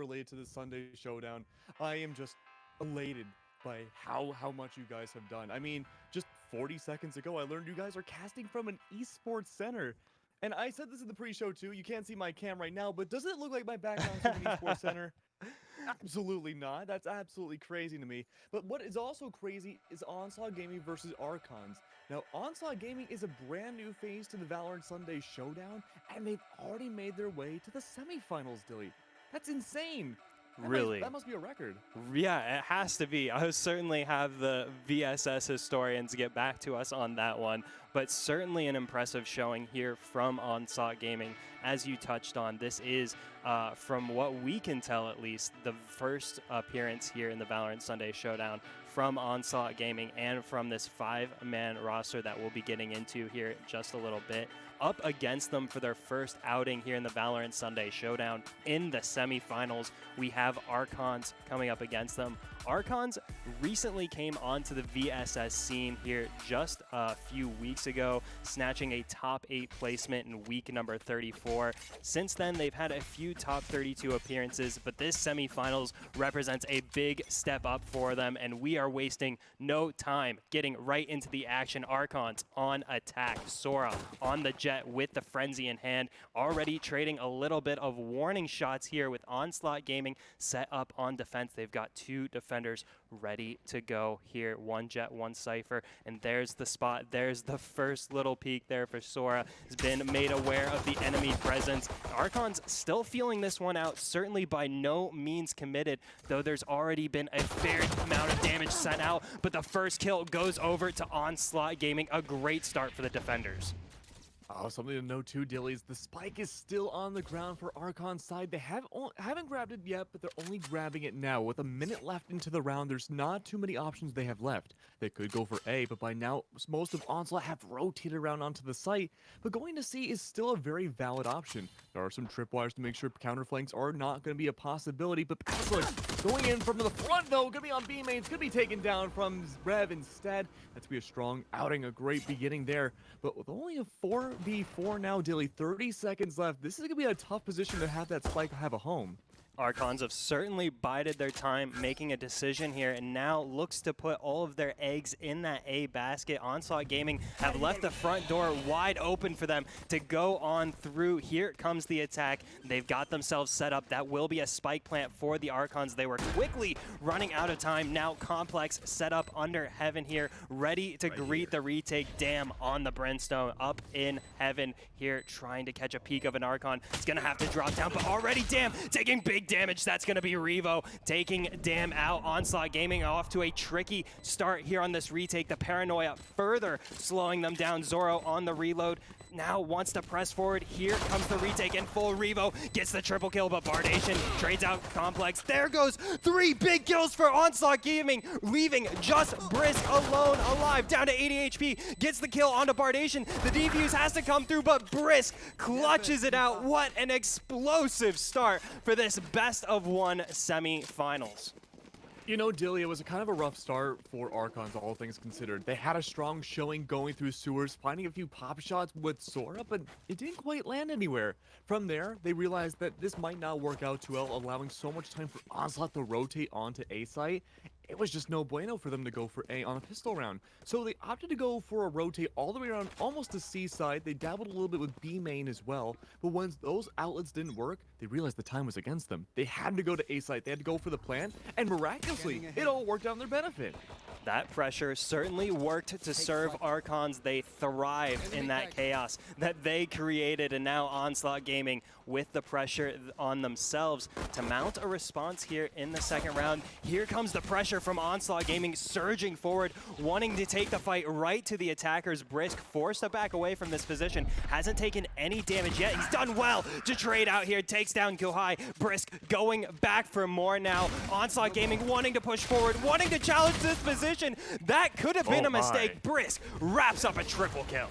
related to the Sunday Showdown. I am just elated by how much you guys have done. I mean, just 40 seconds ago, I learned you guys are casting from an esports center. And I said this in the pre-show too. You can't see my cam right now, but does it look like my background's from an esports center? Absolutely not. That's absolutely crazy to me. But what is also crazy is Onslaught Gaming versus Archons. Now, Onslaught Gaming is a brand new phase to the Valorant Sunday Showdown, and they've already made their way to the semifinals, Dilly. That's insane. Really? That must be a record. Yeah, it has to be. I'll certainly have the VSS historians get back to us on that one, but certainly an impressive showing here from Onslaught Gaming. As you touched on, this is, from what we can tell at least, the first appearance here in the Valorant Sunday Showdown from Onslaught Gaming and from this 5-man roster that we'll be getting into here in just a little bit. Up against them for their first outing here in the Valorant Sunday Showdown. In the semifinals, we have Archons coming up against them. Archons recently came onto the VSS scene here just a few weeks ago, snatching a top 8 placement in week number 34. Since then, they've had a few top 32 appearances, but this semifinals represents a big step up for them, and we are wasting no time getting right into the action. Archons on attack. Sora on the jet with the frenzy in hand, already trading a little bit of warning shots here with Onslaught Gaming set up on defense. They've got 2 defenders ready to go here. 1 jet, 1 Cypher, and there's the spot. There's the first little peek there for Sora. Has been made aware of the enemy presence. Archons still feeling this one out, certainly by no means committed, though there's already been a fair amount of damage sent out, but the first kill goes over to Onslaught Gaming. A great start for the defenders. Oh, something to note too, Dilly, is the spike is still on the ground for Archon's side. They haven't grabbed it yet, but they're only grabbing it now. With a minute left into the round, there's not too many options they have left. They could go for A, but by now, most of Onslaught have rotated around onto the site. But going to C is still a very valid option. There are some tripwires to make sure counterflanks are not going to be a possibility, but Basilisk going in from the front, though, going to be on B mains, going to be taken down from Rev instead. That's going to be a strong outing, a great beginning there. But with only a 4v4 now, Dilly, 30 seconds left. This is going to be a tough position to have that spike have a home. Archons have certainly bided their time making a decision here, and now looks to put all of their eggs in that A basket. Onslaught Gaming have left the front door wide open for them to go on through. Here comes the attack. They've got themselves set up. That will be a spike plant for the Archons. They were quickly running out of time. Now Complex set up under Heaven here, ready to greet the retake. Damn on the Brimstone up in Heaven here, trying to catch a peek of an Archon. It's going to have to drop down, but already Damn taking big damage. That's going to be Revo taking Damn out. Onslaught Gaming off to a tricky start here on this retake. The Paranoia further slowing them down. Zoro on the reload. Now wants to press forward. Here comes the retake in full. Revo gets the triple kill, but Bardation trades out Complex. There goes 3 big kills for Onslaught Gaming, leaving just Brisk alone alive, down to 80 HP. Gets the kill onto Bardation. The defuse has to come through, but Brisk clutches it out. What an explosive start for this best of 1 semi-finals. You know, Dilly, it was a kind of a rough start for Archons, all things considered. They had a strong showing going through sewers, finding a few pop shots with Sora, but it didn't quite land anywhere. From there, they realized that this might not work out too well, allowing so much time for Onslaught to rotate onto A site. It was just no bueno for them to go for A on a pistol round. So they opted to go for a rotate all the way around almost to C side. They dabbled a little bit with B main as well. But once those outlets didn't work, they realized the time was against them. They had to go to A side. They had to go for the plant. And miraculously, it all worked out in their benefit. That pressure certainly worked to serve Archons. They thrived in that chaos that they created, and now Onslaught Gaming with the pressure on themselves to mount a response here in the second round. Here comes the pressure from Onslaught Gaming, surging forward, wanting to take the fight right to the attackers. Brisk forced to back away from this position, hasn't taken any damage yet. He's done well to trade out here, takes down Kuhai. Brisk going back for more now. Onslaught Gaming wanting to push forward, wanting to challenge this position. That could have been a mistake. Brisk wraps up a triple kill.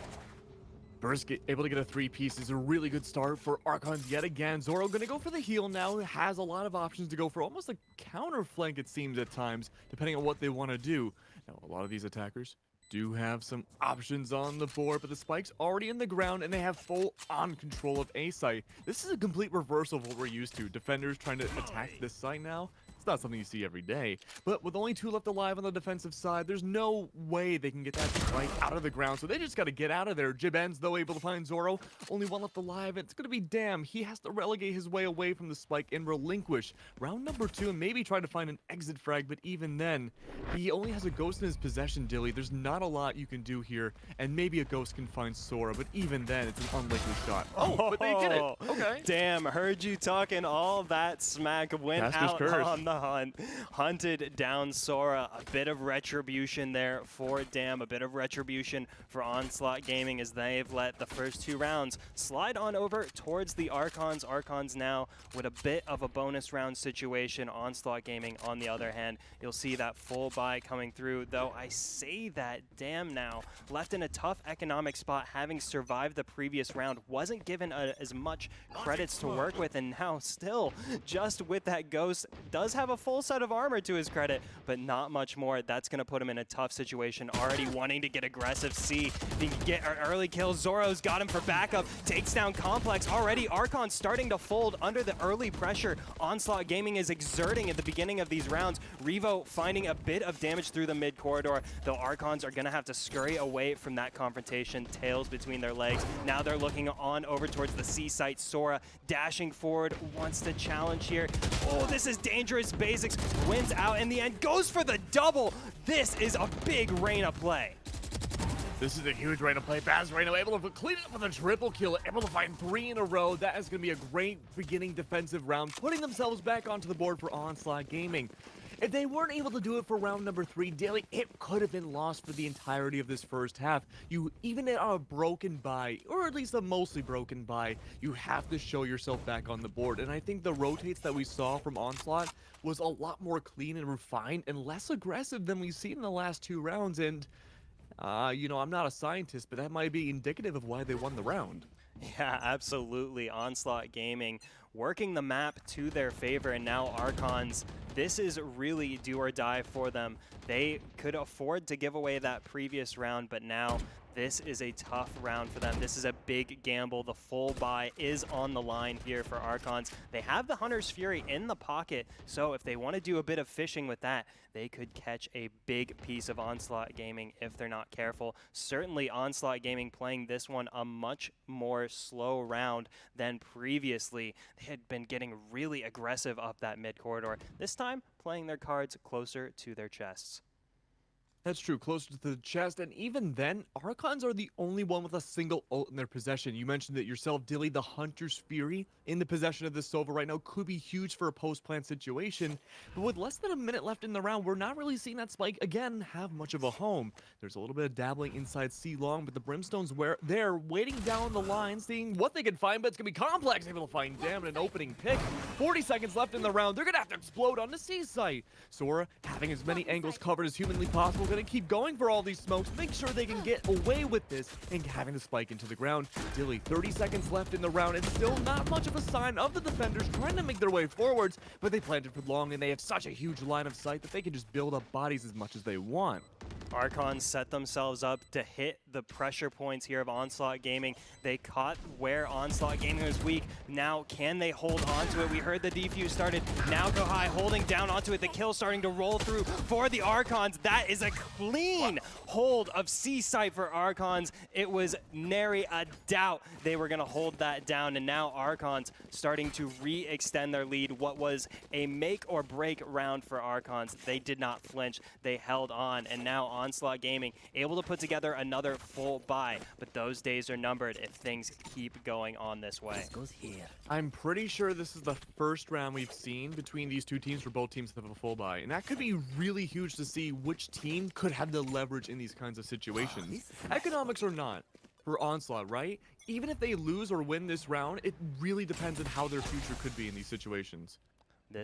Brisk able to get a 3-piece is a really good start for Archons yet again. Zoro gonna go for the heal now. Has a lot of options to go for, almost a counter flank it seems at times, depending on what they want to do. Now, a lot of these attackers do have some options on the board, but the spike's already in the ground and they have full on control of A site. This is a complete reversal of what we're used to. Defenders trying to attack this site now. It's not something you see every day, but with only 2 left alive on the defensive side, there's no way they can get that spike out of the ground, so they just got to get out of there. Jib ends, though, able to find Zoro. Only 1 left alive, and it's going to be damn. He has to relegate his way away from the spike and relinquish round number 2 and maybe try to find an exit frag, but even then, he only has a ghost in his possession, Dilly. There's not a lot you can do here, and maybe a ghost can find Sora, but even then, it's an unlikely shot. Oh, but they did it. Okay. Damn, heard you talking all that smack. Went Caster's out curse. on the hunt, hunted down Sora. A bit of retribution there for Damn, a bit of retribution for Onslaught Gaming as they've let the first 2 rounds slide on over towards the Archons. Archons now with a bit of a bonus round situation. Onslaught Gaming, on the other hand, you'll see that full buy coming through, though I say that Damn now left in a tough economic spot, having survived the previous round, wasn't given as much credits to work with, and now still just with that ghost does have a full set of armor to his credit, but not much more. That's going to put him in a tough situation, already wanting to get aggressive. See, he can get an early kill. Zoro's got him for backup, takes down Complex. Already Archon starting to fold under the early pressure Onslaught Gaming is exerting at the beginning of these rounds. Revo finding a bit of damage through the mid corridor, though Archons are going to have to scurry away from that confrontation, tails between their legs. Now they're looking on over towards the C site. Sora dashing forward, wants to challenge here. Oh, this is dangerous. Basics wins out in the end, goes for the double. This is a big Reyna play. This is a huge Reyna play. Baz Reyna able to clean it up with a triple kill, able to find 3 in a row. That is going to be a great beginning defensive round, putting themselves back onto the board for Onslaught Gaming. If they weren't able to do it for round number 3, Daily, it could have been lost for the entirety of this first half. You, even at a broken buy, or at least a mostly broken buy, you have to show yourself back on the board. And I think the rotates that we saw from Onslaught was a lot more clean and refined and less aggressive than we've seen in the last 2 rounds. And, you know, I'm not a scientist, but that might be indicative of why they won the round. Yeah, absolutely. Onslaught Gaming working the map to their favor, and now Archons, this is really do or die for them. They could afford to give away that previous round, but now this is a tough round for them. This is a big gamble. The full buy is on the line here for Archons. They have the Hunter's Fury in the pocket, so if they want to do a bit of fishing with that, they could catch a big piece of Onslaught Gaming if they're not careful. Certainly Onslaught Gaming playing this one a much more slow round than previously. They had been getting really aggressive up that mid corridor. This time, playing their cards closer to their chests. That's true, closer to the chest, and even then, Archons are the only one with a single ult in their possession. You mentioned it yourself, Dilly, the Hunter's Fury in the possession of this Sova right now could be huge for a post-plant situation, but with less than a minute left in the round, we're not really seeing that spike, again, have much of a home. There's a little bit of dabbling inside C-Long, but the Brimstone's there, waiting down the line, seeing what they can find, but it's going to be Complex, able to find Damn an opening pick. 40 seconds left in the round, they're going to have to explode on the C site. Sora, having as many angles covered as humanly possible, going to keep going for all these smokes, make sure they can get away with this and having the spike into the ground. Dilly, 30 seconds left in the round, and still not much of a sign of the defenders trying to make their way forwards, but they planted for long and they have such a huge line of sight that they can just build up bodies as much as they want. Archons set themselves up to hit the pressure points here of Onslaught Gaming. They caught where Onslaught Gaming was weak. Now, can they hold on to it? We heard the defuse started. Now Go High holding down onto it. The kill starting to roll through for the Archons. That is a clean hold of C-Site for Archons. It was nary a doubt they were going to hold that down. And now Archons starting to re-extend their lead. What was a make or break round for Archons. They did not flinch. They held on. And now Onslaught Gaming able to put together another full buy, but those days are numbered if things keep going on this way. Goes here. I'm pretty sure this is the first round we've seen between these two teams where both teams have a full buy, and that could be really huge to see which team could have the leverage in these kinds of situations. Economics or not, for Onslaught, right? Even if they lose or win this round, it really depends on how their future could be in these situations.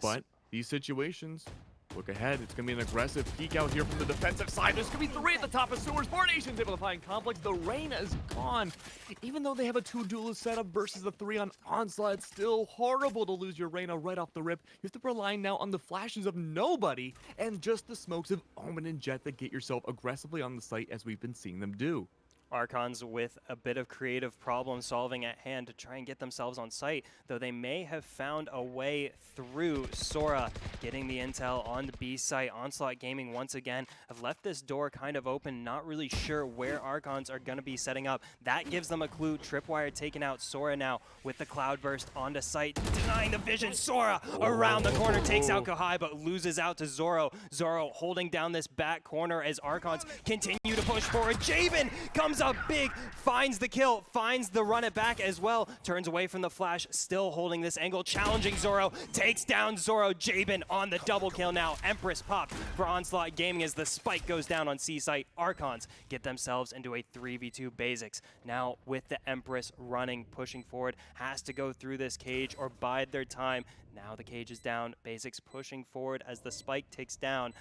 But these situations Look ahead, it's going to be an aggressive peek out here from the defensive side. There's going to be 3 at the top of sewers. Formation's able to find Complex. The Reina is gone. Even though they have a 2 duelist setup versus the 3 on Onslaught, it's still horrible to lose your Reina right off the rip. You have to rely now on the flashes of nobody and just the smokes of Omen and Jet that get yourself aggressively on the site as we've been seeing them do. Archons with a bit of creative problem solving at hand to try and get themselves on site, though they may have found a way through. Sora getting the intel on the B site. Onslaught Gaming once again have left this door kind of open, not really sure where Archons are going to be setting up. That gives them a clue. Tripwire taking out Sora now with the Cloudburst onto site, denying the vision. Sora around the corner takes out Kahai, but loses out to Zoro. Zoro holding down this back corner as Archons continue to push forward. Javen comes up big, finds the kill, finds the run it back as well, turns away from the flash, still holding this angle, challenging Zoro, takes down Zoro. Jaben on the double kill now. Empress popped for Onslaught Gaming as the spike goes down on C site. Archons get themselves into a 3v2 basics. Now with the Empress running, pushing forward, has to go through this cage or bide their time. Now the cage is down, basics pushing forward as the spike ticks down.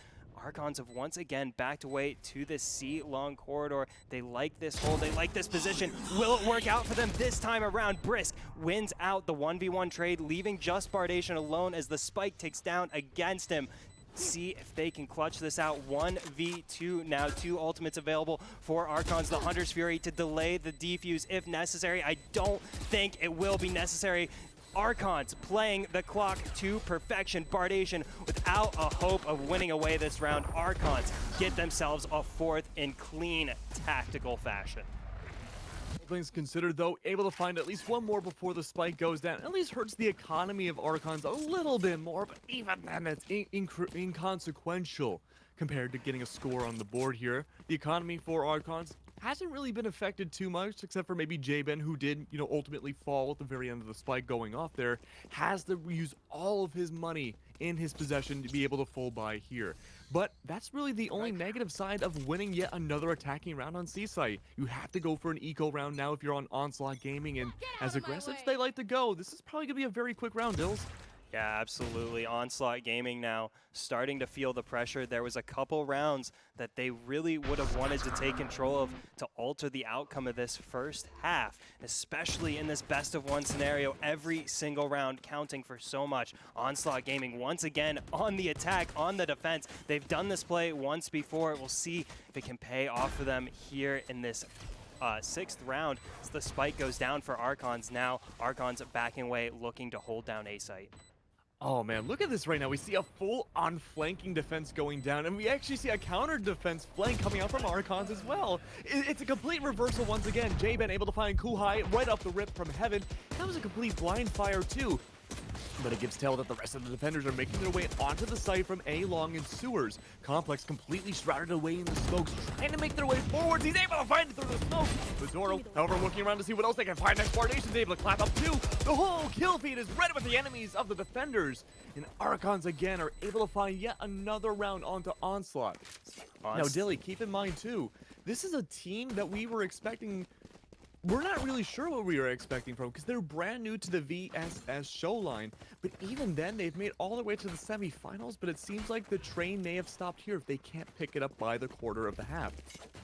Archons have once again backed away to this C-long corridor. They like this hold, they like this position. Will it work out for them this time around? Brisk wins out the 1v1 trade, leaving just Bardation alone as the spike takes down against him. See if they can clutch this out. 1v2 now, 2 ultimates available for Archons. The Hunter's Fury to delay the defuse if necessary. I don't think it will be necessary. Archons playing the clock to perfection. Bardation without a hope of winning away this round. Archons get themselves a 4th in clean tactical fashion. Things considered, though, able to find at least one more before the spike goes down. At least hurts the economy of Archons a little bit more, but even then, it's inconsequential compared to getting a score on the board here. The economy for Archons hasn't really been affected too much, except for maybe Jaben, who did, ultimately fall at the very end of the spike going off there, has to use all of his money in his possession to be able to full buy here. But that's really the only negative side of winning yet another attacking round on C-Site. You have to go for an eco round now if you're on Onslaught Gaming, and as aggressive as they like to go, this is probably going to be a very quick round, Dills. Yeah, absolutely. Onslaught Gaming now starting to feel the pressure. There was a couple rounds that they really would have wanted to take control of to alter the outcome of this first half, especially in this best-of-1 scenario. Every single round counting for so much. Onslaught Gaming once again on the attack, on the defense. They've done this play once before. We'll see if it can pay off for them here in this 6th round as the spike goes down for Archons. Now Archons backing away, looking to hold down A-Site. Oh man, look at this right now. We see a full-on flanking defense going down, and we actually see a counter defense flank coming out from Archons as well. It's a complete reversal once again. Jaben able to find Kuhai right off the rip from heaven. That was a complete blind fire too. But it gives tell that the rest of the defenders are making their way onto the site from A-Long and Sewers. Complex completely shrouded away in the smokes, trying to make their way forwards. He's able to find it through the smoke. Zadoro, however, looking around to see what else they can find. Next, Bardation's able to clap up too. The whole kill feed is ready with the enemies of the defenders. And Archons again are able to find yet another round onto Onslaught. Now, Dilly, keep in mind too, this is a team that we were expecting. We're not really sure what we were expecting from because they're brand new to the VSS show line. But even then, they've made all the way to the semifinals, but it seems like the train may have stopped here if they can't pick it up by the quarter of the half.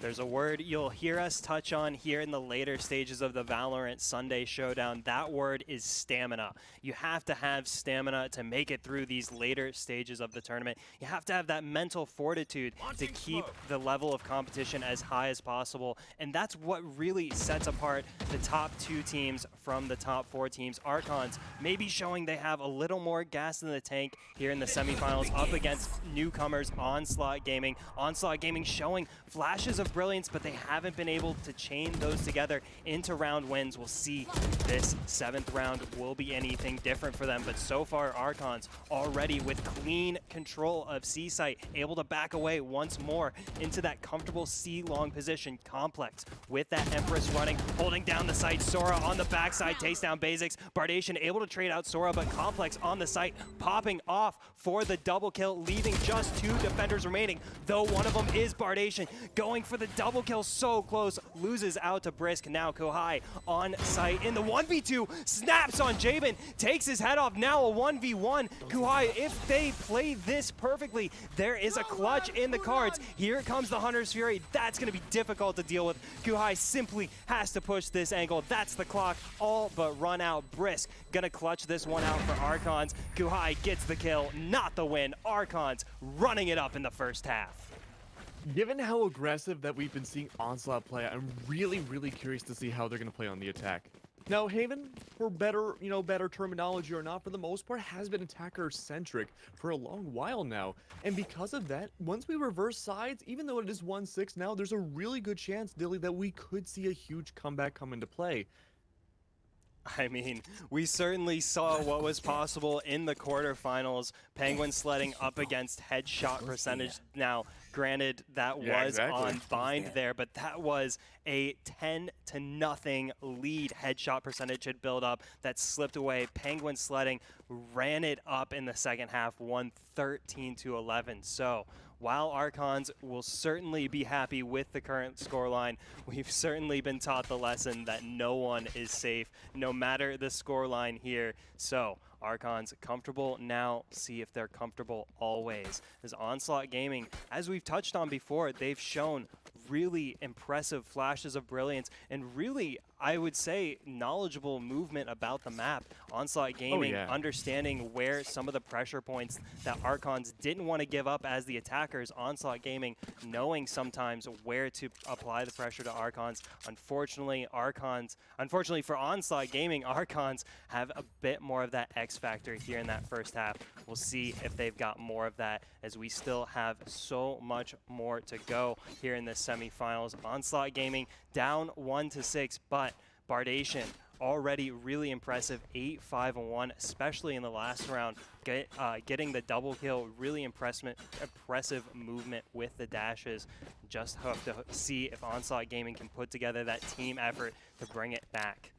There's a word you'll hear us touch on here in the later stages of the Valorant Sunday Showdown. That word is stamina. You have to have stamina to make it through these later stages of the tournament. You have to have that mental fortitude to keep the level of competition as high as possible. And that's what really sets apart the top 2 teams from the top 4 teams. Archons maybe showing they have a little more gas in the tank here in the semifinals up against newcomers Onslaught Gaming. Onslaught Gaming showing flashes of brilliance, but they haven't been able to chain those together into round wins. We'll see if this 7th round will be anything different for them, but so far Archons already with clean control of C-Site, able to back away once more into that comfortable C-long position. Complex with that Empress running holding down the site. Sora on the backside takes down Basics. Bardation able to trade out Sora, but Complex on the site popping off for the double kill, leaving just 2 defenders remaining, though one of them is Bardation. Going for the double kill, so close, loses out to Brisk. Now Kohai on site in the 1v2, snaps on Jabin, takes his head off. Now a 1v1. Kohai, if they play this perfectly, there is a clutch in the cards. Here comes the Hunter's Fury. That's going to be difficult to deal with. Kohai simply has to push this angle. That's the clock, all but run out. Brisk gonna clutch this one out for Archons. Kohai gets the kill, not the win. Archons running it up in the first half. Given how aggressive that we've been seeing Onslaught play, I'm really curious to see how they're going to play on the attack. Now, Haven, for better, better terminology or not, for the most part, has been attacker-centric for a long while now. And because of that, once we reverse sides, even though it is 1-6 now, there's a really good chance, Dilly, that we could see a huge comeback come into play. I mean, we certainly saw what was possible in the quarterfinals. Penguins sledding up against headshot percentage. Now, granted, that was on bind there, but that was a 10-0 lead headshot percentage had built up that slipped away. Penguins sledding ran it up in the second half, won 13-11. So, while Archons will certainly be happy with the current scoreline, we've certainly been taught the lesson that no one is safe, no matter the scoreline here. So, Archons comfortable now, see if they're comfortable always. As Onslaught Gaming, as we've touched on before, they've shown really impressive flashes of brilliance and really, I would say, knowledgeable movement about the map. Onslaught Gaming understanding where some of the pressure points that Archons didn't want to give up as the attackers. Onslaught Gaming knowing sometimes where to apply the pressure to Archons. Unfortunately for Onslaught Gaming, Archons have a bit more of that X factor here in that first half. We'll see if they've got more of that as we still have so much more to go here in the semifinals. Onslaught Gaming down 1-6, but Bardation already really impressive, 8-5-1, especially in the last round, getting the double kill, really impressive movement with the dashes. Just hope to see if Onslaught Gaming can put together that team effort to bring it back.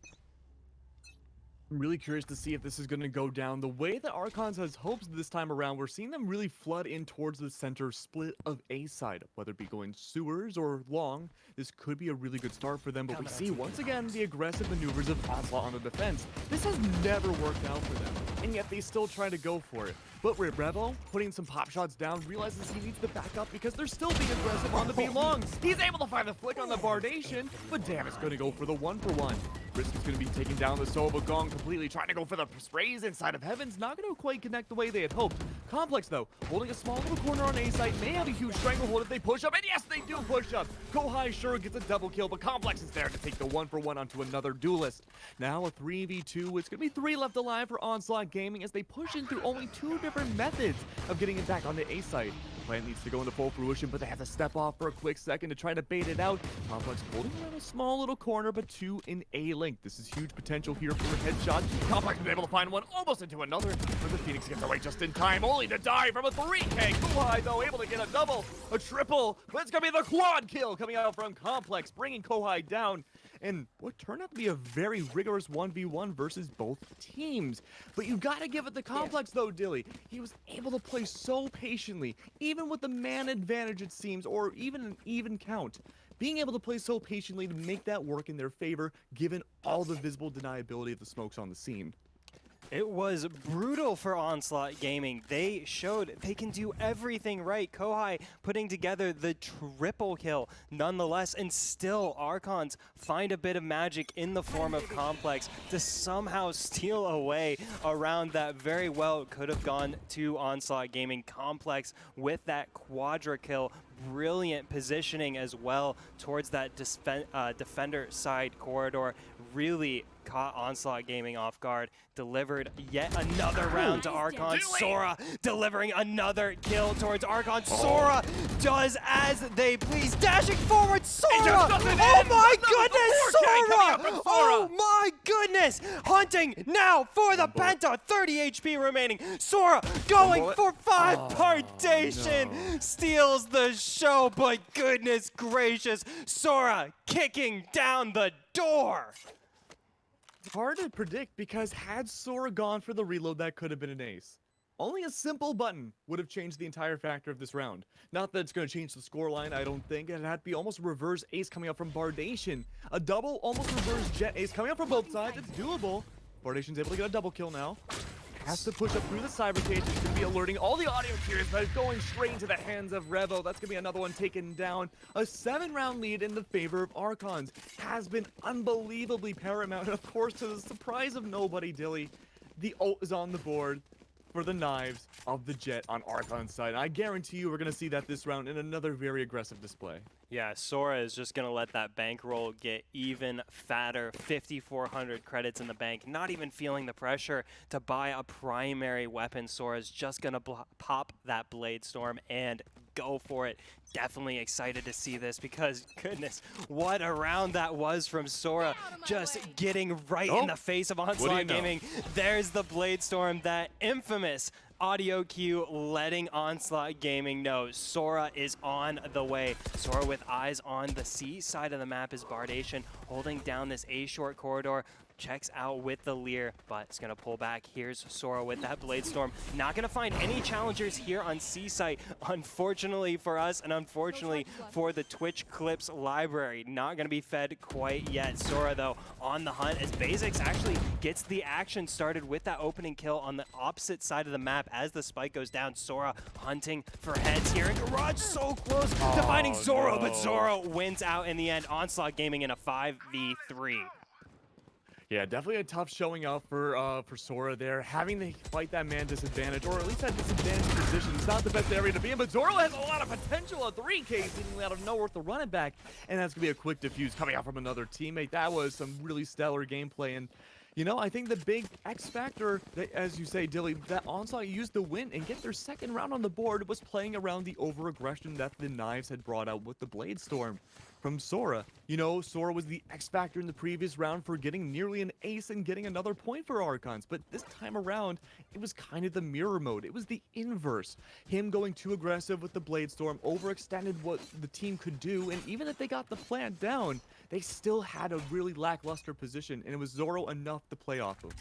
I'm really curious to see if this is going to go down the way that Archons has hopes this time around. We're seeing them really flood in towards the center split of A side, whether it be going sewers or long. This could be a really good start for them, but we see once again the aggressive maneuvers of Onslaught on the defense. This has never worked out for them, and yet they still try to go for it. But Revo, putting some pop shots down, realizes he needs to back up because they're still being aggressive on the B longs. He's able to find the flick on the Bardation, but damn, it's going to go for the 1-for-1. Brisk is going to be taking down the Sova Gong completely, trying to go for the sprays inside of Heavens. Not going to quite connect the way they had hoped. Complex, though, holding a small little corner on A site, may have a huge stranglehold if they push up, and yes, they do push up. Kohai sure gets a double kill, but Complex is there to take the 1-for-1 onto another duelist. Now a 3v2. It's going to be 3 left alive for Onslaught Gaming as they push in through only 2 different methods of getting it back on the A site. Plan needs to go into full fruition, but they have to step off for a quick second to try to bait it out. Complex holding around a small little corner, but 2 in A link. This is huge potential here for a headshot. Complex is able to find one almost into another, but the Phoenix gets away just in time, only to die from a 3K. Kohai, though, able to get a double, a triple, but it's going to be the quad kill coming out from Complex, bringing Kohai down. And what turned out to be a very rigorous 1v1 versus both teams. But you gotta give it the Complex though, Dilly. He was able to play so patiently, even with the man advantage it seems, or even an even count. Being able to play so patiently to make that work in their favor, given all the visible deniability of the smokes on the scene. It was brutal for Onslaught Gaming. They showed they can do everything right. Kohai putting together the triple kill nonetheless, and still Archons find a bit of magic in the form of Complex to somehow steal away around that very well could have gone to Onslaught Gaming. Complex with that quadra kill. Brilliant positioning as well towards that defender side corridor. Really caught Onslaught Gaming off guard. Delivered yet another round to Archons. Sora delivering another kill towards Archons. Sora does as they please. Dashing forward, Sora! Oh my goodness, Sora! Oh my goodness! Hunting now for the Penta. 30 HP remaining. Sora going for 5 Bardation. Steals the show, but goodness gracious. Sora kicking down the door. It's hard to predict because had Sora gone for the reload, that could have been an ace. Only a simple button would have changed the entire factor of this round. Not that it's going to change the scoreline, I don't think. It had to be almost a reverse ace coming up from Bardation. A double, almost reverse jet ace coming up from both sides. It's doable. Bardation's able to get a double kill now. Has to push up through the cyber cage. It's going to be alerting all the audio tiers, but it's going straight into the hands of Revo. That's going to be another one taken down. A 7-round lead in the favor of Archons has been unbelievably paramount. And of course, to the surprise of nobody, Dilly, the ult is on the board for the knives of the Jet on Archon's side. I guarantee you we're going to see that this round in another very aggressive display. Yeah, Sora is just going to let that bankroll get even fatter. 5,400 credits in the bank. Not even feeling the pressure to buy a primary weapon. Sora's just going to pop that Blade Storm and go for it. Definitely excited to see this because, goodness, what a round that was from Sora. Just getting right in the face of Onslaught Gaming. There's the Blade Storm, that infamous audio cue letting Onslaught Gaming know Sora is on the way. Sora with eyes on the C side of the map is Bardation holding down this A short corridor. Checks out with the Leer, but it's going to pull back. Here's Sora with that Blade Storm. Not going to find any challengers here on C site, unfortunately for us, and unfortunately for the Twitch Clips library. Not going to be fed quite yet. Sora, though, on the hunt as Basics actually gets the action started with that opening kill on the opposite side of the map as the spike goes down. Sora hunting for heads here, and Garage so close to finding Zoro, but Zoro wins out in the end. Onslaught Gaming in a 5v3. Yeah, definitely a tough showing up for Sora there, having to fight that man disadvantage, or at least that disadvantage position. It's not the best area to be in, but Zoro has a lot of potential. A 3K seemingly out of nowhere with the run it back, and that's gonna be a quick defuse coming out from another teammate. That was some really stellar gameplay, and you know, I think the big X factor, that, as you say, Dilly, that Onslaught used to win and get their second round on the board was playing around the over-aggression that the Knives had brought out with the Blade Storm from Sora. You know, Sora was the X factor in the previous round for getting nearly an ace and getting another point for Archons, but this time around, it was kind of the mirror mode. It was the inverse. Him going too aggressive with the Blade Storm overextended what the team could do, and even if they got the plant down, they still had a really lackluster position, and it was Zoro enough to play off of.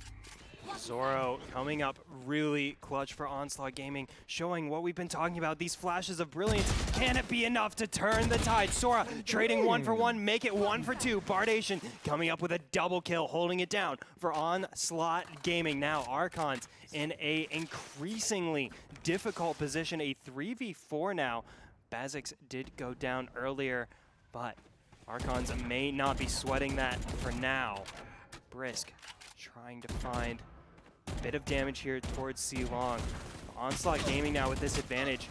Zoro coming up really clutch for Onslaught Gaming, showing what we've been talking about, these flashes of brilliance. Can it be enough to turn the tide? Sora trading 1 for 1, make it 1 for 2. Bardation coming up with a double kill, holding it down for Onslaught Gaming. Now Archons in a increasingly difficult position, a 3v4 now. Bazix did go down earlier, but Archons may not be sweating that for now. Brisk trying to find a bit of damage here towards C-Long. Onslaught Gaming now with this advantage.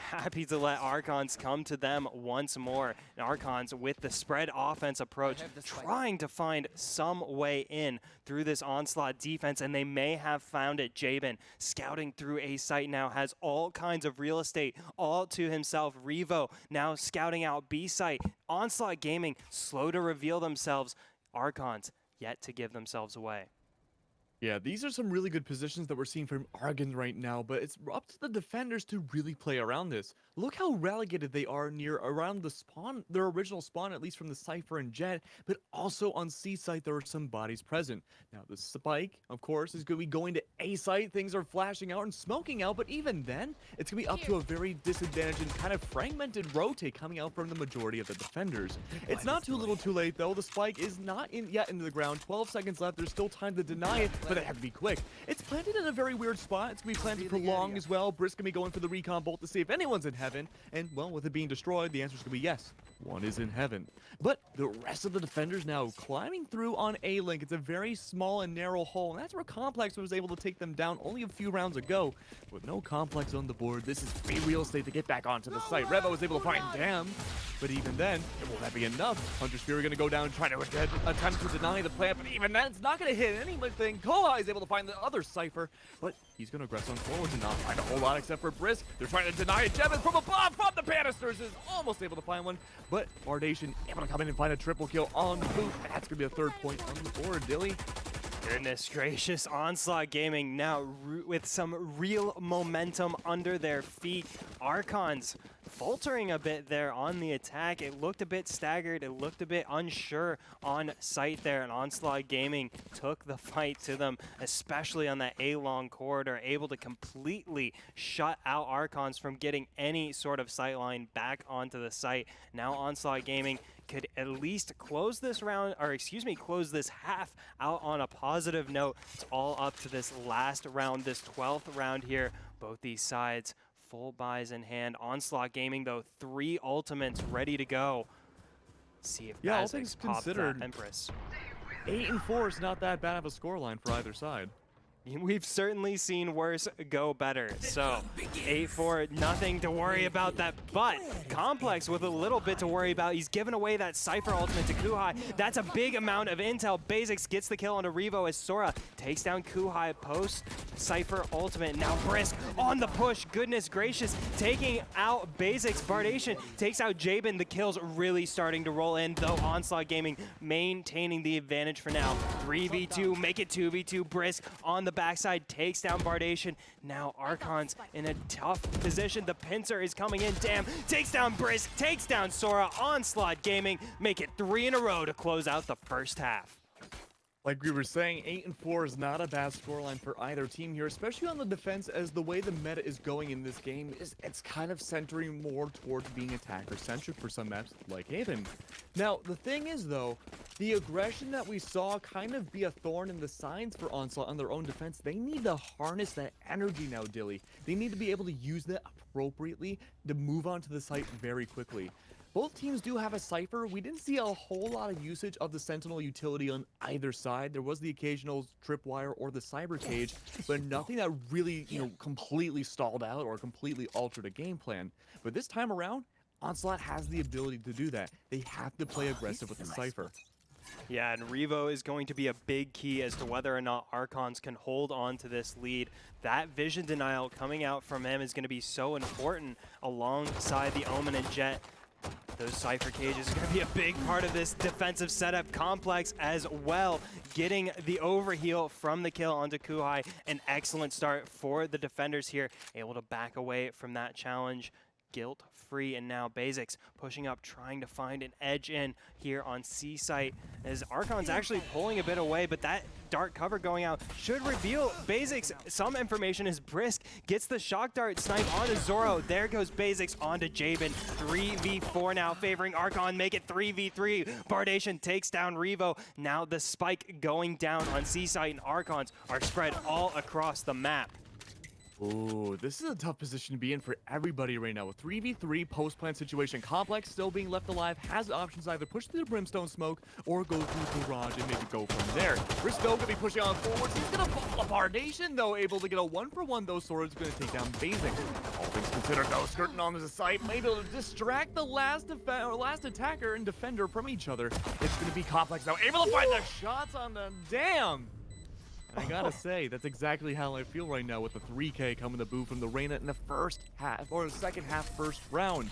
Happy to let Archons come to them once more. And Archons with the spread offense approach, trying to find some way in through this Onslaught defense, and they may have found it. Jabin scouting through A site now, has all kinds of real estate all to himself. Revo now scouting out B site. Onslaught Gaming slow to reveal themselves. Archons yet to give themselves away. Yeah, these are some really good positions that we're seeing from Argon right now, but it's up to the defenders to really play around this. Look how relegated they are around the spawn, their original spawn, at least from the Cypher and Jet, but also on C site there are some bodies present. Now the spike, of course, is going to be going to A site. Things are flashing out and smoking out, but even then, it's going to be up to a very disadvantaged and kind of fragmented rotate coming out from the majority of the defenders. It's not too little too late though. The spike is not yet into the ground. 12 seconds left. There's still time to deny it, but they have to be quick. It's planted in a very weird spot. It's going to be planted for long as well. Brisk going to be going for the recon bolt to see if anyone's in heaven. And, well, with it being destroyed, the answer is going to be yes. One is in heaven. But the rest of the defenders now climbing through on A-Link. It's a very small and narrow hole. And that's where Complex was able to take them down only a few rounds ago. With no Complex on the board, this is free real estate to get back onto the site. Revo was able to find Dam. But even then, will that be enough? Hunter's Fury going to go down trying to attempt to deny the plant. But even then, it's not going to hit anything. Kohai is able to find the other Cypher. But he's going to aggress on forward to not find a whole lot except for Brisk. They're trying to deny it. Jevin from above, from the Banisters, is almost able to find one. But Bardation able to come in and find a triple kill on the boot. That's going to be a third point on the board, Dilly. Goodness gracious, Onslaught Gaming now with some real momentum under their feet. Archons faltering a bit there on the attack. It looked a bit staggered. It looked a bit unsure on site there, and Onslaught Gaming took the fight to them, especially on that A-long corridor, able to completely shut out Archons from getting any sort of sightline back onto the site. Now Onslaught Gaming could at least close this round, or excuse me, close this half out on a positive note. It's all up to this last round, this 12th round here. Both these sides full buys in hand. Onslaught Gaming, though, 3 ultimates ready to go. See if all things pop considered, that Empress. 8-4 is not that bad of a scoreline for either side. We've certainly seen worse go better. So 8-4, nothing to worry about that. But Complex with a little bit to worry about. He's given away that Cypher ultimate to Kuhai. That's a big amount of intel. Basics gets the kill onto Revo as Sora takes down Kuhai post Cypher ultimate. Now Brisk on the push. Goodness gracious, taking out Basics. Bardation takes out Jabin. The kills really starting to roll in, though Onslaught Gaming maintaining the advantage for now. 3v2, make it 2v2. Brisk on the backside takes down Bardation. Now Archons in a tough position. The pincer is coming in. Damn, takes down Brisk, takes down Sora. Onslaught Gaming make it 3 in a row to close out the first half. Like we were saying, 8-4 is not a bad scoreline for either team here, especially on the defense, as the way the meta is going in this game is it's kind of centering more towards being attacker-centric for some maps like Haven. Now, the thing is, though, the aggression that we saw kind of be a thorn in the sides for Onslaught on their own defense. They need to harness that energy now, Dilly. They need to be able to use that appropriately to move onto the site very quickly. Both teams do have a Cypher. We didn't see a whole lot of usage of the Sentinel utility on either side. There was the occasional tripwire or the Cyber Cage, but nothing that really, completely stalled out or completely altered a game plan. But this time around, Onslaught has the ability to do that. They have to play aggressive with the Cypher. Yeah, and Revo is going to be a big key as to whether or not Archons can hold on to this lead. That vision denial coming out from him is going to be so important alongside the Omen and Jet. Those Cypher cages are going to be a big part of this defensive setup. Complex as well, getting the overheal from the kill onto Kuhai. An excellent start for the defenders here, able to back away from that challenge. Guilt-free, and now Basics pushing up, trying to find an edge in here on C site, as Archon's actually pulling a bit away, but that dark cover going out should reveal Basics some information as Brisk gets the shock dart snipe onto Zoro. There goes Basics onto Jabin. 3v4 now favoring Archon, make it 3v3. Bardation takes down Revo. Now the spike going down on C site, and Archons are spread all across the map. Ooh, this is a tough position to be in for everybody right now. A 3v3 post-plant situation. Complex still being left alive, has options either push through the Brimstone smoke or go through the Garage and make it go from there. Briscoe gonna be pushing on forwards. He's gonna fall a Bardation, though, able to get a 1-for-1. Those swords gonna take down Basics. All things considered, though, skirting on the site, able to distract the last attacker and defender from each other. It's gonna be Complex now, able to find the shots on them. Damn! I gotta say, that's exactly how I feel right now with the 3K coming to boot from the Reyna in the first half, or the second half first round.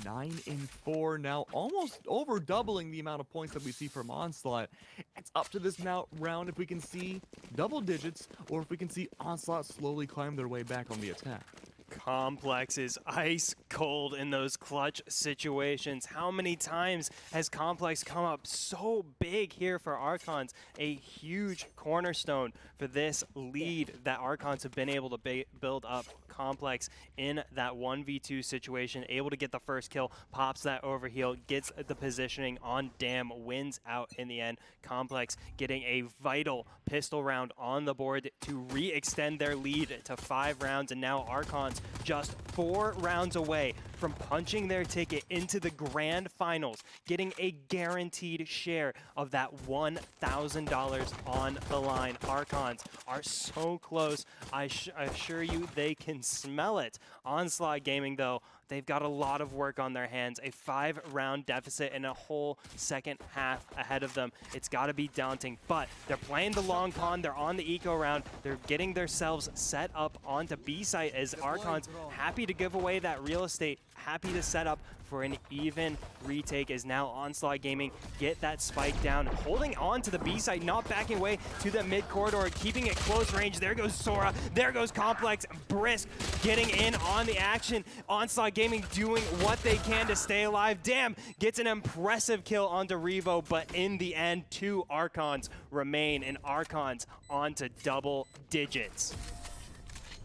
9-4 now, almost over doubling the amount of points that we see from Onslaught. It's up to this now round if we can see double digits, or if we can see Onslaught slowly climb their way back on the attack. Complex is ice cold in those clutch situations. How many times has Complex come up so big here for Archons? A huge cornerstone for this lead that Archons have been able to build up. Complex in that 1v2 situation, able to get the first kill, pops that overheal, gets the positioning on Dam, wins out in the end. Complex getting a vital pistol round on the board to re-extend their lead to 5 rounds, and now Archons just 4 rounds away from punching their ticket into the grand finals, getting a guaranteed share of that $1,000 on the line. Archons are so close. I assure you they can smell it. Onslaught Gaming, though, they've got a lot of work on their hands. A 5-round deficit and a whole second half ahead of them. It's got to be daunting, but they're playing the long con. They're on the eco round. They're getting themselves set up onto B site as Archons happy to give away that real estate, happy to set up for an even retake, as now Onslaught Gaming get that spike down, holding on to the B site, not backing away to the mid corridor, keeping it close range. There goes Sora, there goes Complex. Brisk getting in on the action. Onslaught Gaming doing what they can to stay alive. Damn, gets an impressive kill onto Revo, but in the end, 2 Archons remain, and Archons onto double digits.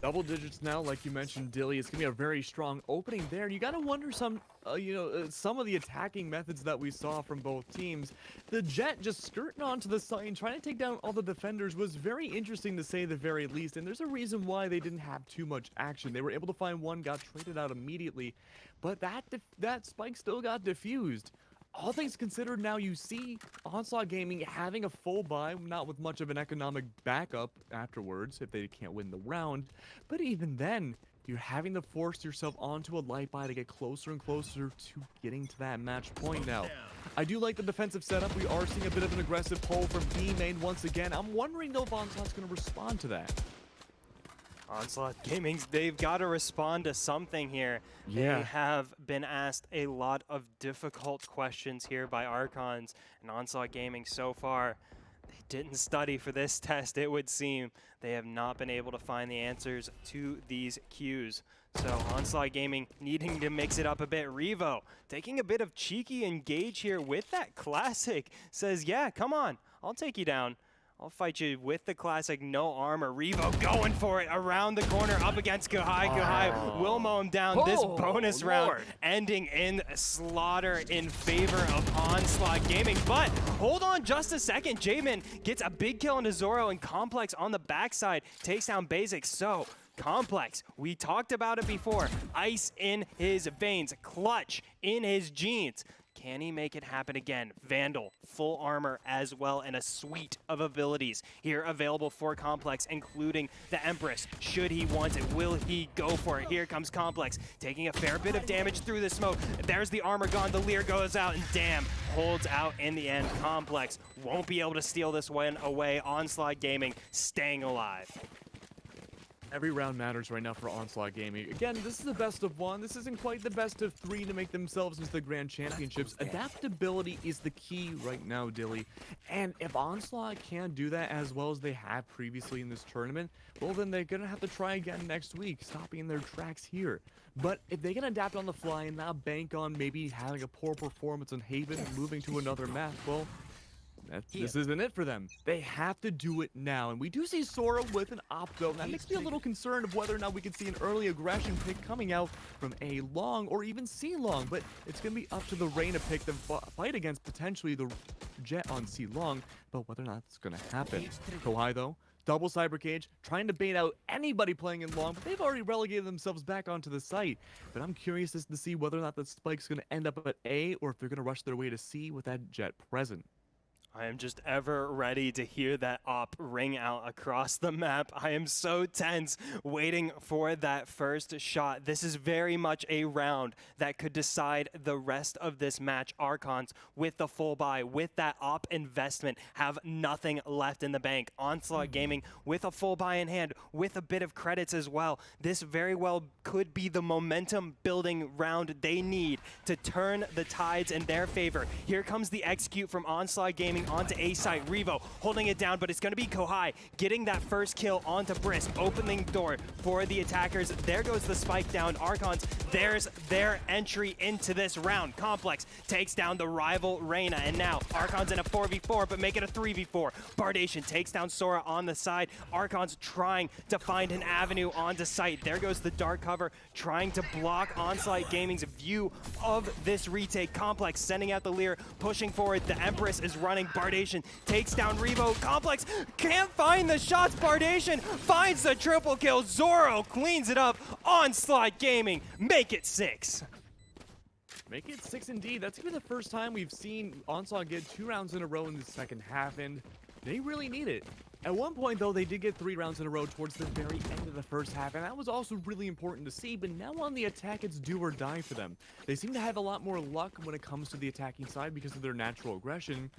Double digits now, like you mentioned, Dilly. It's gonna be a very strong opening there. And you gotta wonder some of the attacking methods that we saw from both teams. The Jet just skirting onto the side and trying to take down all the defenders was very interesting to say the very least. And there's a reason why they didn't have too much action. They were able to find one, got traded out immediately, but that spike still got diffused. All things considered, now you see Onslaught Gaming having a full buy, not with much of an economic backup afterwards if they can't win the round. But even then, you're having to force yourself onto a light buy to get closer and closer to getting to that match point now. I do like the defensive setup. We are seeing a bit of an aggressive pull from B main once again. I'm wondering though if Onslaught's going to respond to that. Onslaught Gaming, they've got to respond to something here. Yeah. They have been asked a lot of difficult questions here by Archons, and Onslaught Gaming so far, they didn't study for this test, it would seem. They have not been able to find the answers to these cues. So Onslaught Gaming needing to mix it up a bit. Revo taking a bit of cheeky engage here with that classic. Says, yeah, come on, I'll take you down. I'll fight you with the classic no armor. Revo going for it around the corner up against Guhai. Guhai will mow him down. This bonus round ending in slaughter in favor of Onslaught Gaming. But hold on just a second. Jamin gets a big kill into Zoro, and Complex on the backside takes down Basic. So Complex, we talked about it before. Ice in his veins, clutch in his jeans. Can he make it happen again? Vandal, full armor as well, and a suite of abilities here available for Complex, including the Empress. Should he want it? Will he go for it? Here comes Complex, taking a fair bit of damage through the smoke. There's the armor gone. The Leer goes out, and damn, holds out in the end. Complex won't be able to steal this one away. Onslaught Gaming staying alive. Every round matters right now for Onslaught Gaming. Again, this is the best of one. This isn't quite the best of 3 to make themselves into the Grand Championships. Adaptability is the key right now, Dilly. And if Onslaught can't do that as well as they have previously in this tournament, well, then they're going to have to try again next week, stopping in their tracks here. But if they can adapt on the fly and not bank on maybe having a poor performance on Haven and moving to another map, well, this isn't it for them. They have to do it now. And we do see Sora with an op though. That makes me a little concerned of whether or not we can see an early aggression pick coming out from A long or even C long. But it's going to be up to the Reyna pick to fight against potentially the Jet on C long. But whether or not it's going to happen. Kohai though, double Cyber Cage, trying to bait out anybody playing in long, but they've already relegated themselves back onto the site. But I'm curious as to see whether or not the Spike's going to end up at A or if they're going to rush their way to C with that Jet present. I am just ever ready to hear that op ring out across the map. I am so tense waiting for that first shot. This is very much a round that could decide the rest of this match. Archons with the full buy, with that op investment, have nothing left in the bank. Onslaught Gaming with a full buy in hand, with a bit of credits as well. This very well could be the momentum building round they need to turn the tides in their favor. Here comes the execute from Onslaught Gaming onto A site. Revo holding it down, but it's going to be Kohai getting that first kill onto Brisk, opening the door for the attackers. There goes the spike down. Archons, there's their entry into this round. Complex takes down the rival Reyna, and now Archons in a 4v4, but make it a 3v4. Bardation takes down Sora on the side. Archons trying to find an avenue onto site. There goes the dark cover, trying to block Onslaught Gaming's view of this retake. Complex sending out the Leer, pushing forward. The Empress is running. Bardation takes down Revo. Complex can't find the shots. Bardation finds the triple kill. Zoro cleans it up. Onslaught Gaming make it 6. Make it 6 indeed. That's even the first time we've seen Onslaught get 2 rounds in a row in the second half, and they really need it. At one point, though, they did get 3 rounds in a row towards the very end of the first half, and that was also really important to see, but now on the attack, it's do or die for them. They seem to have a lot more luck when it comes to the attacking side because of their natural aggression,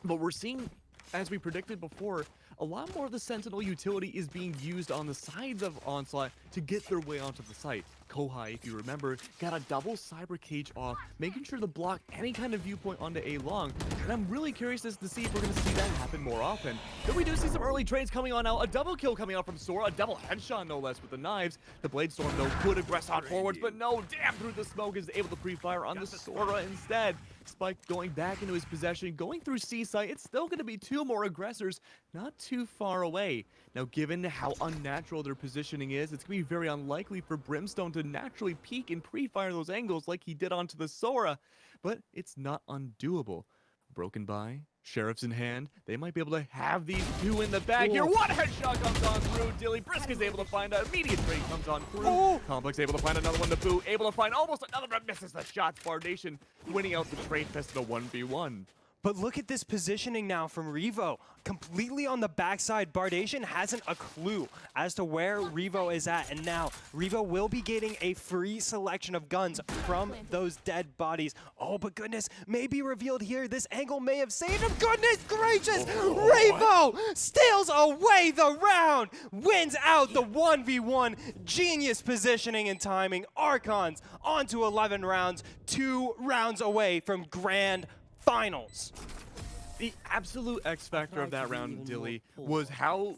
but we're seeing, as we predicted before, a lot more of the Sentinel utility is being used on the sides of Onslaught to get their way onto the site. Kohai, if you remember, got a double cyber cage off, making sure to block any kind of viewpoint onto A long. And I'm really curious as to see if we're going to see that happen more often. Then we do see some early trades coming on now. A double kill coming out from Sora, a double headshot no less with the knives. The Blade Storm though could aggress on forwards, but no, damn, through the smoke is able to pre-fire on the Sora instead. Spike going back into his possession, going through C site. It's still going to be two more aggressors not too far away. Now, given how unnatural their positioning is, it's going to be very unlikely for Brimstone to naturally peek and pre-fire those angles like he did onto the Sora, but it's not undoable. Broken by, Sheriff's in hand, they might be able to have these two in the bag here. One headshot comes on through. Dilly Brisk is able to find an immediate trade comes on through. Complex able to find another one to boot, able to find almost another, but misses the shots. Nation winning out the trade fest in a 1v1. But look at this positioning now from Revo. Completely on the backside. Bardation hasn't a clue as to where Revo is at. And now Revo will be getting a free selection of guns from those dead bodies. Oh, but goodness, may be revealed here. This angle may have saved him. Goodness gracious! Revo steals away the round. Wins out the 1v1. Genius positioning and timing. Archons onto 11 rounds. 2 rounds away from grand finals. The absolute X factor of that round, Dilly, was how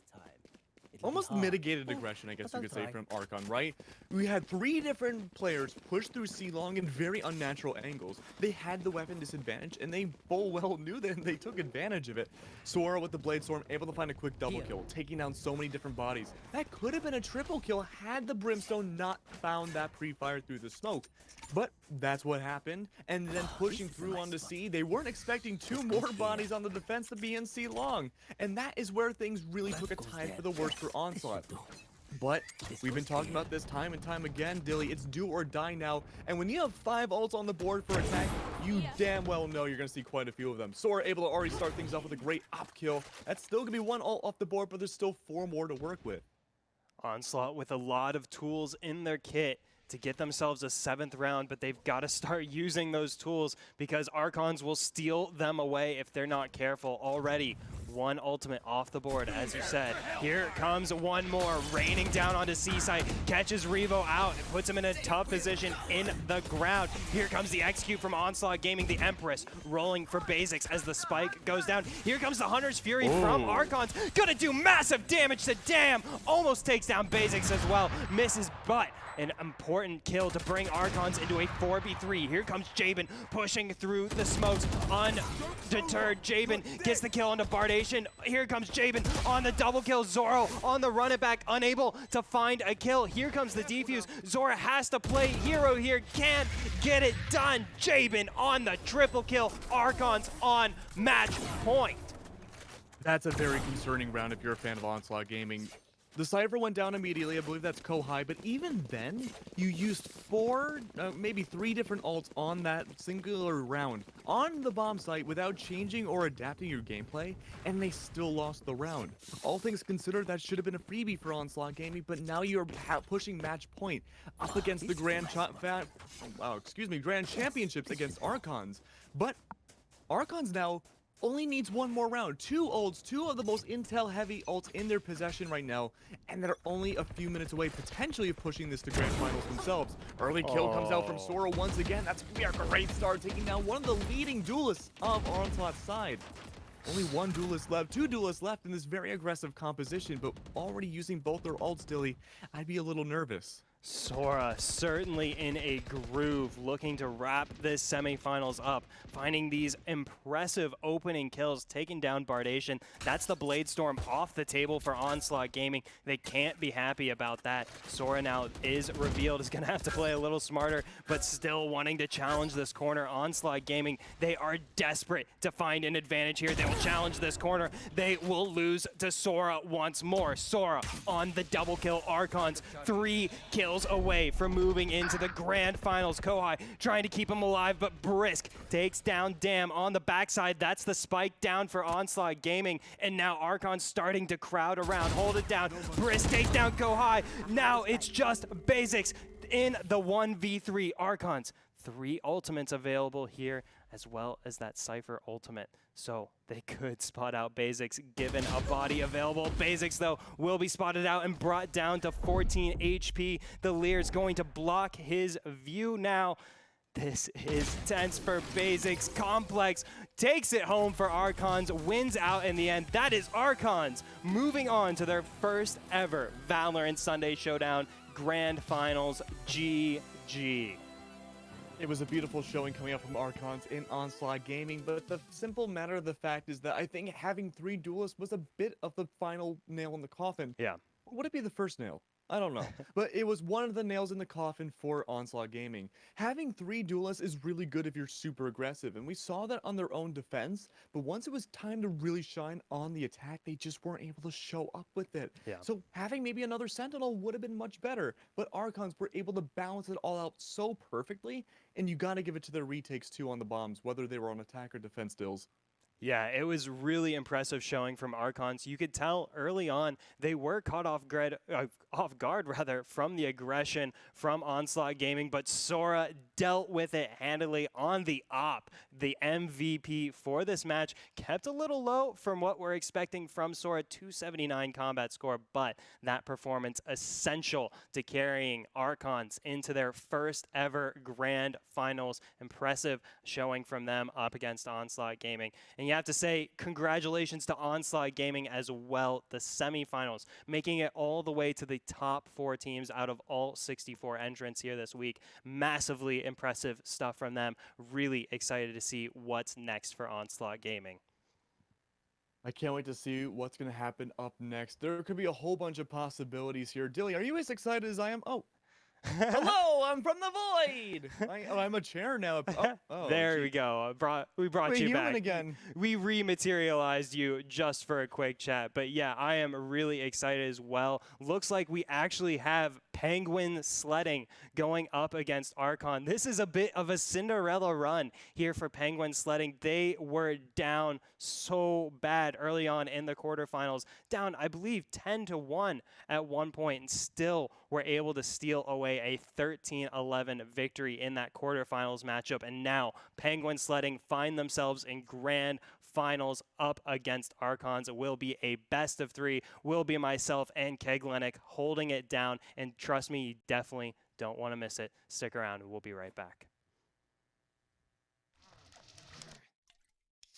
almost mitigated aggression, I guess you could say, from Archon, right? We had 3 different players push through C-Long in very unnatural angles. They had the weapon disadvantage, and they full well knew that, and they took advantage of it. Sora with the Blade Storm, able to find a quick double kill, taking down so many different bodies. That could have been a triple kill had the Brimstone not found that pre-fire through the smoke. But that's what happened, and then pushing through onto C, they weren't expecting 2 more bodies on the defense to be in C-Long. And that is where things really took a tide for the worst for Onslaught. But we've been talking about this time and time again, Dilly. It's do or die now. And when you have 5 ults on the board for attack, you damn well know you're going to see quite a few of them. Sora able to already start things off with a great op kill. That's still going to be 1 ult off the board, but there's still 4 more to work with. Onslaught with a lot of tools in their kit to get themselves a 7th round, but they've got to start using those tools because Archons will steal them away if they're not careful. Already 1 ultimate off the board, as you said. Here comes 1 more, raining down onto C-Site, catches Revo out, and puts him in a tough position in the ground. Here comes the execute from Onslaught Gaming, the Empress, rolling for basics as the spike goes down. Here comes the Hunter's Fury from Archons, gonna do massive damage to Dam, almost takes down basics as well, misses, but an important kill to bring Archons into a 4v3. Here comes Jabin pushing through the smokes. Undeterred, Jabin gets the kill onto Bardation. Here comes Jabin on the double kill. Zoro on the run it back, unable to find a kill. Here comes the defuse. Zoro has to play hero here, can't get it done. Jabin on the triple kill. Archons on match point. That's a very concerning round if you're a fan of Onslaught Gaming. The Cypher went down immediately, I believe that's Kohai, but even then, you used 4, maybe 3 different ults on that singular round on the bomb site without changing or adapting your gameplay, and they still lost the round. All things considered, that should have been a freebie for Onslaught Gaming, but now you're pushing match point up against the Grand Championships against Archons. But Archons now only needs 1 more round. 2 ults, 2 of the most intel-heavy ults in their possession right now, and they're only a few minutes away, potentially, of pushing this to grand finals themselves. Early kill comes out from Sora once again. That's gonna be a great start, taking down one of the leading duelists of Onslaught's side. Only 1 duelist left, 2 duelists left in this very aggressive composition, but already using both their ults, Dilly, I'd be a little nervous. Sora certainly in a groove, looking to wrap this semifinals up, finding these impressive opening kills, taking down Bardation. That's the Blade Storm off the table for Onslaught Gaming. They can't be happy about that. Sora now is revealed, is going to have to play a little smarter, but still wanting to challenge this corner. Onslaught Gaming, they are desperate to find an advantage here. They will challenge this corner. They will lose to Sora once more. Sora on the double kill. Archons 3 kills away from moving into the grand finals. Kohai trying to keep him alive, but Brisk takes down Dam on the backside. That's the spike down for Onslaught Gaming, and now Archon's starting to crowd around. Hold it down. Brisk takes down Kohai. Now it's just basics in the 1v3. Archons 3 ultimates available here as well as that Cypher ultimate. So they could spot out Basics given a body available. Basics, though, will be spotted out and brought down to 14 HP. The Lear's going to block his view now. This is tense for Basics. Complex takes it home for Archons, wins out in the end. That is Archons moving on to their first ever Valorant Sunday Showdown Grand Finals. GG. It was a beautiful showing coming up from Archons in Onslaught Gaming, but the simple matter of the fact is that I think having 3 duelists was a bit of the final nail in the coffin. Yeah. Would it be the first nail? I don't know, but it was one of the nails in the coffin for Onslaught Gaming. Having 3 duelists is really good if you're super aggressive, and we saw that on their own defense, but once it was time to really shine on the attack, they just weren't able to show up with it. Yeah. So having maybe another Sentinel would have been much better, but Archons were able to balance it all out so perfectly, and you gotta give it to their retakes too on the bombs, whether they were on attack or defense deals. Yeah, it was really impressive showing from Archons. You could tell early on they were caught off guard rather from the aggression from Onslaught Gaming, but Sora dealt with it handily on the op. The MVP for this match kept a little low from what we're expecting from Sora, 279 combat score, but that performance essential to carrying Archons into their first ever grand finals. Impressive showing from them up against Onslaught Gaming. And you have to say congratulations to Onslaught Gaming as well, the semifinals, making it all the way to the top 4 teams out of all 64 entrants here this week. Massively impressive stuff from them. Really excited to see what's next for Onslaught Gaming. I can't wait to see what's going to happen up next. There could be a whole bunch of possibilities here. Dilly, are you as excited as I am? Oh. Hello, I'm from the void. I'm a chair now. There we go. We brought you back again. We rematerialized you just for a quick chat. But yeah, I am really excited as well. Looks like we actually have Penguin Sledding going up against Archon. This is a bit of a Cinderella run here for Penguin Sledding. They were down so bad early on in the quarterfinals, down I believe 10-1 at one point, and still were able to steal away a 13-11 victory in that quarterfinals matchup. And now Penguin Sledding find themselves in grand finals up against Archons. It will be a best of 3. Will be myself and Keglenic holding it down. And trust me, you definitely don't want to miss it. Stick around. We'll be right back.